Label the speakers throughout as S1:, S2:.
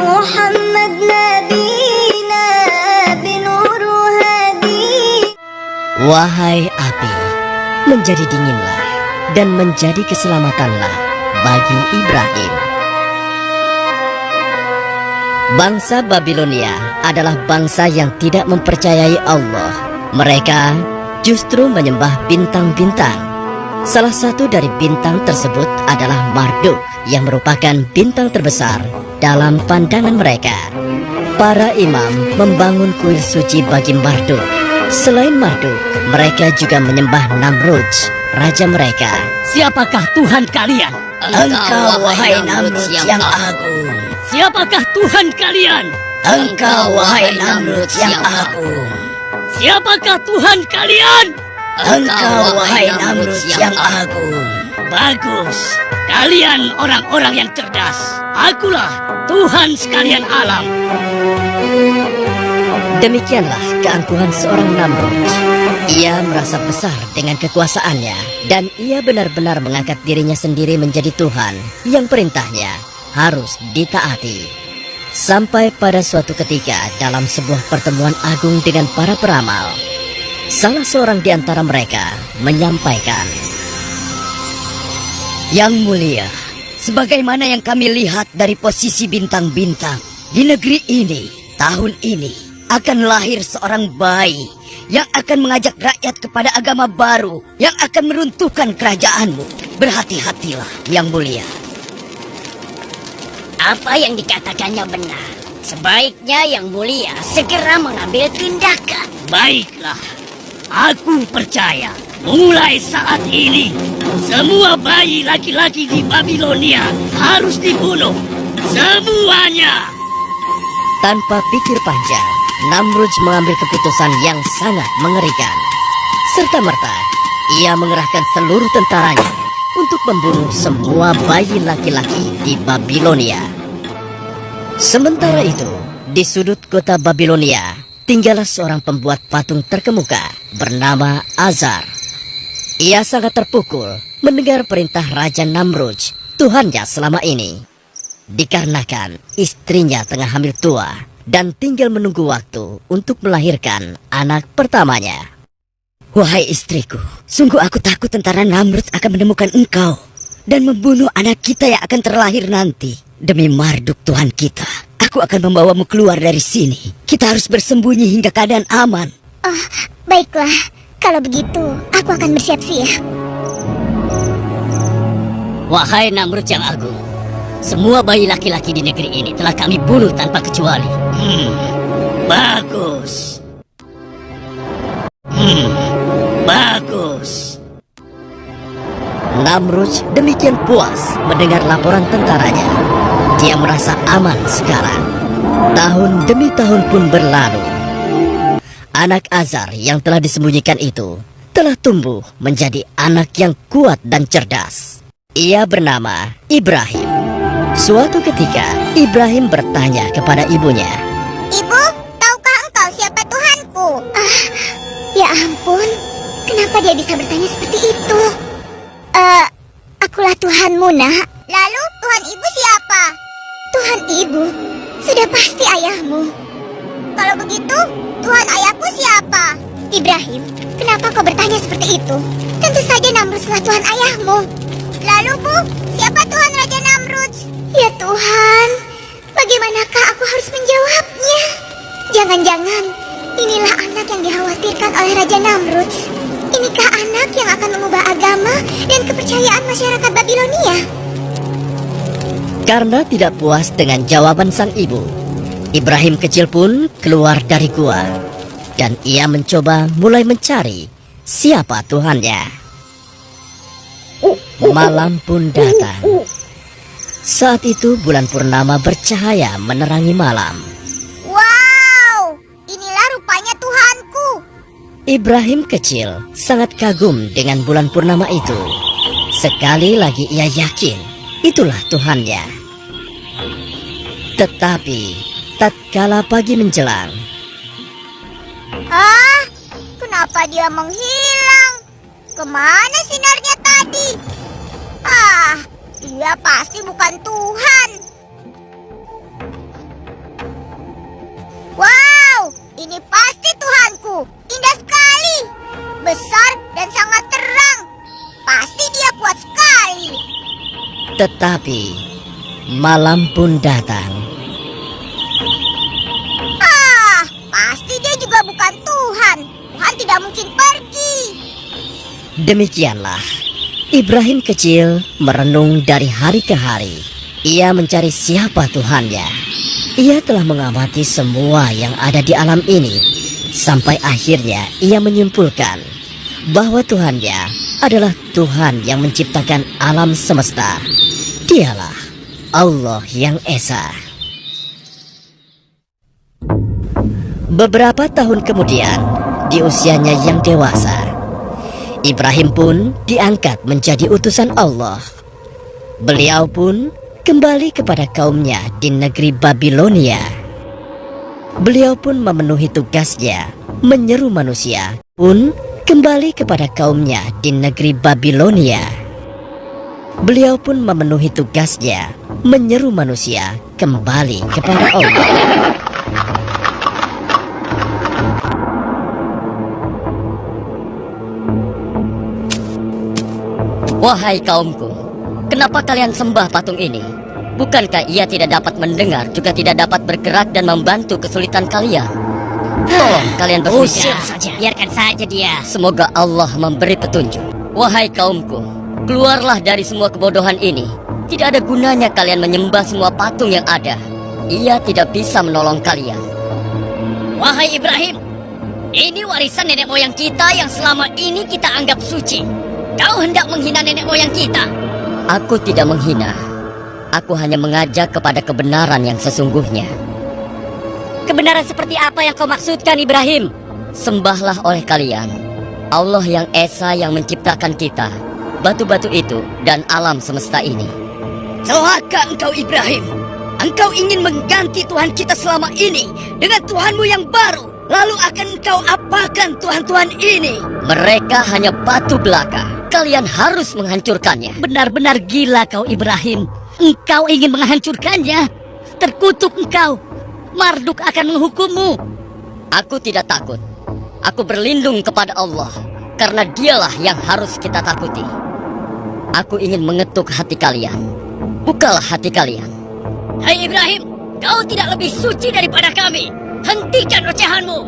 S1: Muhammad nabina binuru hadi.
S2: Wahai api, menjadi dinginlah dan menjadi keselamatanlah bagi Ibrahim. Bangsa Babilonia adalah bangsa yang tidak mempercayai Allah. Mereka justru menyembah bintang-bintang. Salah satu dari bintang tersebut adalah Marduk, yang merupakan bintang terbesar dalam pandangan mereka. Para imam membangun kuil suci bagi Marduk. Selain Marduk, mereka juga menyembah Namrud, raja mereka.
S3: Siapakah Tuhan kalian?
S2: Engkau, wahai Namrud yang agung.
S3: Siapakah Tuhan kalian?
S2: Engkau, wahai Namrud yang agung.
S3: Siapakah Tuhan kalian?
S2: Engkau, wahai Namrud yang agung.
S3: Bagus. Kalian orang-orang yang cerdas. Akulah Tuhan sekalian alam.
S2: Demikianlah keangkuhan seorang Namrud. Ia merasa besar dengan kekuasaannya, dan ia benar-benar mengangkat dirinya sendiri menjadi Tuhan yang perintahnya harus ditaati. Sampai pada suatu ketika dalam sebuah pertemuan agung dengan para peramal, salah seorang di antara mereka menyampaikan, "Yang mulia, sebagaimana yang kami lihat dari posisi bintang-bintang, di negeri ini, tahun ini, akan lahir seorang bayi yang akan mengajak rakyat kepada agama baru yang akan meruntuhkan kerajaanmu. Berhati-hatilah, yang mulia."
S4: Apa yang dikatakannya benar. Sebaiknya yang mulia segera mengambil tindakan.
S3: Baiklah. Aku percaya. Mulai saat ini, semua bayi laki-laki di Babilonia harus dibunuh. Semuanya.
S2: Tanpa pikir panjang, Namrud mengambil keputusan yang sangat mengerikan. Serta-merta, ia mengerahkan seluruh tentaranya untuk membunuh semua bayi laki-laki di Babilonia. Sementara itu, di sudut kota Babilonia, tinggallah seorang pembuat patung terkemuka bernama Azar. Ia sangat terpukul mendengar perintah Raja Namrud, Tuhannya selama ini. Dikarenakan istrinya tengah hamil tua dan tinggal menunggu waktu untuk melahirkan anak pertamanya. "Wahai istriku, sungguh aku takut tentara Namrud akan menemukan engkau dan membunuh anak kita yang akan terlahir nanti. Demi Marduk Tuhan kita, aku akan membawamu keluar dari sini. Kita harus bersembunyi hingga keadaan aman."
S5: Oh, baiklah. Kalau begitu, aku akan bersiap-siap.
S4: Wahai Namrud yang agung, semua bayi laki-laki di negeri ini telah kami bunuh tanpa kecuali.
S3: Bagus. Bagus.
S2: Namrud demikian puas mendengar laporan tentaranya. Dia merasa aman sekarang. Tahun demi tahun pun berlalu. Anak Azar yang telah disembunyikan itu telah tumbuh menjadi anak yang kuat dan cerdas. Ia bernama Ibrahim. Suatu ketika, Ibrahim bertanya kepada ibunya,
S5: Ibu, tahukah engkau siapa Tuhanku? Ya ampun, kenapa dia bisa bertanya seperti itu? Akulah Tuhanmu, nak. Lalu Tuhan ibu siapa? Tuhan ibu sudah pasti ayahmu. Kalau begitu, Tuhan ayahku siapa? Ibrahim, kenapa kau bertanya seperti itu? Tentu saja Namrud adalah Tuhan ayahmu. Lalu, Bu, siapa Tuhan Raja Namrud? Ya Tuhan, bagaimanakah aku harus menjawabnya? Jangan-jangan inilah anak yang dikhawatirkan oleh Raja Namrud. Inikah anak yang akan mengubah agama dan kepercayaan masyarakat Babilonia?
S2: karena tidak puas dengan jawaban sang ibu, Ibrahim kecil pun keluar dari gua dan ia mencoba mulai mencari siapa Tuhannya. Malam pun datang. Saat itu bulan purnama bercahaya menerangi malam.
S5: Wow, inilah rupanya Tuhanku.
S2: Ibrahim kecil sangat kagum dengan bulan purnama itu. Sekali lagi ia yakin itulah Tuhannya. Tetapi tatkala pagi menjelang,
S5: Kenapa dia menghilang? Kemana sinarnya tadi? Dia pasti bukan Tuhan. Ini pasti Tuhanku. Indah sekali. Besar dan sangat terang. Pasti dia kuat sekali.
S2: Tetapi malam pun datang.
S5: Pasti dia juga bukan Tuhan. Tuhan tidak mungkin pergi.
S2: Demikianlah Ibrahim kecil merenung dari hari ke hari. Ia mencari siapa Tuhannya. Ia telah mengamati semua yang ada di alam ini. Sampai akhirnya ia menyimpulkan bahwa Tuhannya adalah Tuhan yang menciptakan alam semesta. Dialah Allah yang Esa. Beberapa tahun kemudian, di usianya yang dewasa, Ibrahim pun diangkat menjadi utusan Allah. Beliau pun kembali kepada kaumnya di negeri Babilonia. Beliau pun memenuhi tugasnya menyeru manusia pun kembali kepada kaumnya di negeri Babilonia. Beliau pun memenuhi tugasnya menyeru manusia kembali kepada Allah.
S4: Wahai kaumku, kenapa kalian sembah patung ini? Bukankah ia tidak dapat mendengar, juga tidak dapat bergerak dan membantu kesulitan kalian? Tolong kalian
S3: Usir
S4: berpikir.
S3: saja, biarkan saja dia.
S4: Semoga Allah memberi petunjuk. Wahai kaumku, keluarlah dari semua kebodohan ini. Tidak ada gunanya kalian menyembah semua patung yang ada. Ia tidak bisa menolong kalian.
S3: Wahai Ibrahim, ini warisan nenek moyang kita yang selama ini kita anggap suci. Kau hendak menghina nenek moyang kita.
S4: Aku tidak menghina. Aku hanya mengajak kepada kebenaran yang sesungguhnya.
S3: Kebenaran seperti apa yang kau maksudkan, Ibrahim?
S4: Sembahlah oleh kalian Allah yang Esa yang menciptakan kita, batu-batu itu, dan alam semesta ini.
S3: Celaka engkau, Ibrahim. Engkau ingin mengganti Tuhan kita selama ini dengan Tuhanmu yang baru. Lalu akan engkau apakan Tuhan-Tuhan ini?
S4: Mereka hanya batu belaka. Kalian harus menghancurkannya.
S3: Benar-benar gila kau, Ibrahim. Engkau ingin menghancurkannya. Terkutuk engkau. Marduk akan menghukummu.
S4: Aku tidak takut. Aku berlindung kepada Allah, karena dialah yang harus kita takuti. Aku ingin mengetuk hati kalian. Bukalah hati kalian.
S3: Hai Ibrahim, kau tidak lebih suci daripada kami. Hentikan ocehanmu.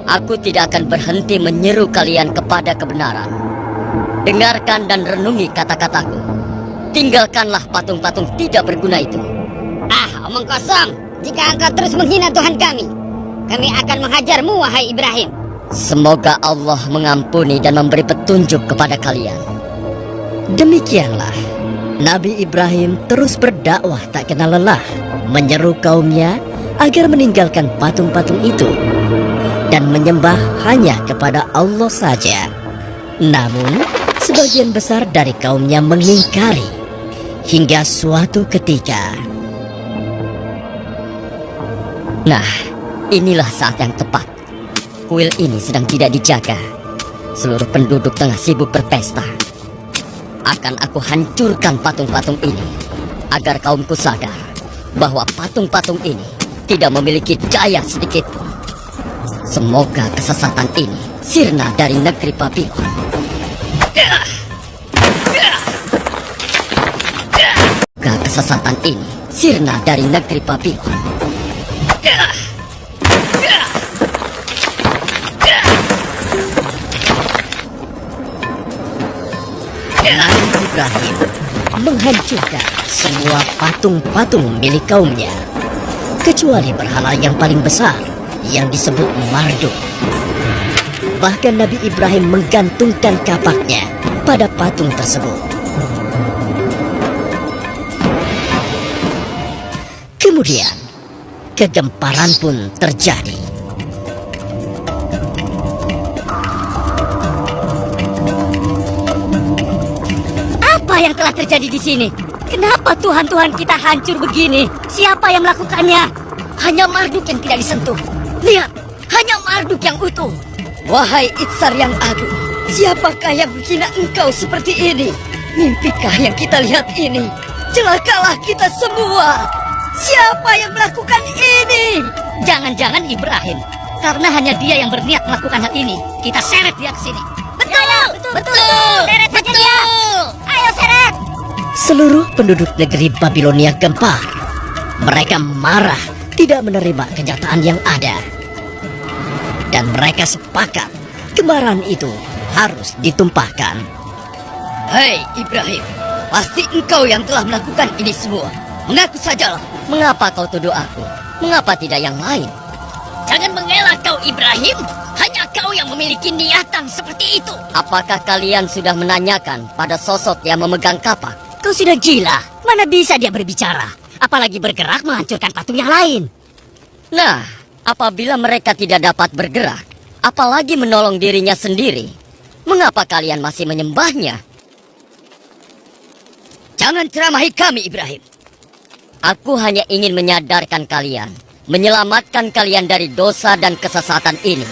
S4: Aku tidak akan berhenti menyeru kalian kepada kebenaran. Dengarkan dan renungi kata-kataku. Tinggalkanlah patung-patung tidak berguna itu.
S3: Omong kosong. Jika engkau terus menghina Tuhan kami akan menghajarmu, wahai Ibrahim.
S4: Semoga Allah mengampuni dan memberi petunjuk kepada kalian.
S2: Demikianlah Nabi Ibrahim terus berdakwah tak kenal lelah, menyeru kaumnya agar meninggalkan patung-patung itu dan menyembah hanya kepada Allah saja. Namun sebagian besar dari kaumnya mengingkari. Hingga suatu ketika,
S4: nah, inilah saat yang tepat. Kuil ini sedang tidak dijaga. Seluruh penduduk tengah sibuk berpesta. Akan aku hancurkan patung-patung ini agar kaumku sadar bahwa patung-patung ini tidak memiliki daya sedikit pun. Semoga kesesatan ini sirna dari negeri Babylon. Semoga kesesatan ini sirna dari negeri Babylon.
S2: Nabi Ibrahim menghancurkan semua patung-patung milik kaumnya, kecuali berhala yang paling besar yang disebut Marduk. Bahkan Nabi Ibrahim menggantungkan kapaknya pada patung tersebut. Kemudian kegemparan pun terjadi.
S3: Apa yang telah terjadi di sini? Kenapa Tuhan-Tuhan kita hancur begini? Siapa yang melakukannya? Hanya Marduk yang tidak disentuh. Lihat, hanya Marduk yang utuh.
S4: Wahai Itsar yang agung, siapakah yang menghina engkau seperti ini? Mimpikah yang kita lihat ini? Celakalah kita semua. Siapa yang melakukan ini?
S3: Jangan-jangan Ibrahim, Karena hanya dia yang berniat melakukan hal ini, kita seret dia ke sini. Betul. Seret saja dia. Ayo seret.
S2: Seluruh penduduk negeri Babilonia gempar. Mereka marah, tidak menerima kenyataan yang ada. Dan mereka sepakat kemarahan itu harus ditumpahkan.
S4: Hei Ibrahim, pasti engkau yang telah melakukan ini semua. Mengaku sajalah. Mengapa kau tuduh aku? Mengapa tidak yang lain?
S3: Jangan mengelak kau Ibrahim. Hanya kau yang memiliki niatan seperti itu.
S4: Apakah kalian sudah menanyakan pada sosok yang memegang kapak?
S3: Kau sudah gila. Mana bisa dia berbicara? Apalagi bergerak menghancurkan patung yang lain.
S4: Nah, apabila mereka tidak dapat bergerak, apalagi menolong dirinya sendiri, mengapa kalian masih menyembahnya? Jangan ceramahi kami, Ibrahim. Aku hanya ingin menyadarkan kalian, menyelamatkan kalian dari dosa dan kesesatan ini.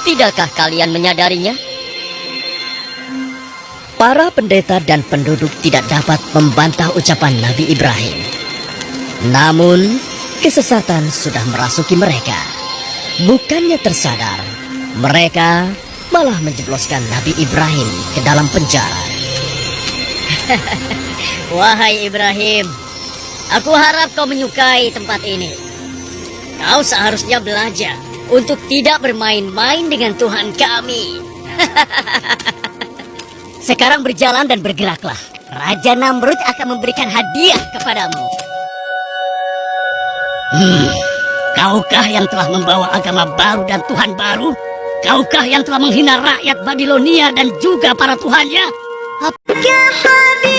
S4: Tidakkah kalian menyadarinya?
S2: Para pendeta dan penduduk tidak dapat membantah ucapan Nabi Ibrahim. Namun, kesesatan sudah merasuki mereka. Bukannya tersadar, mereka malah menjebloskan Nabi Ibrahim ke dalam penjara.
S3: Wahai Ibrahim, aku harap kau menyukai tempat ini. Kau seharusnya belajar untuk tidak bermain-main dengan Tuhan kami. Sekarang berjalan dan bergeraklah. Raja Namrud akan memberikan hadiah kepadamu. Kaukah yang telah membawa agama baru dan Tuhan baru? Kaukah yang telah menghina rakyat Babilonia dan juga para tuhannya?
S1: Ya Habib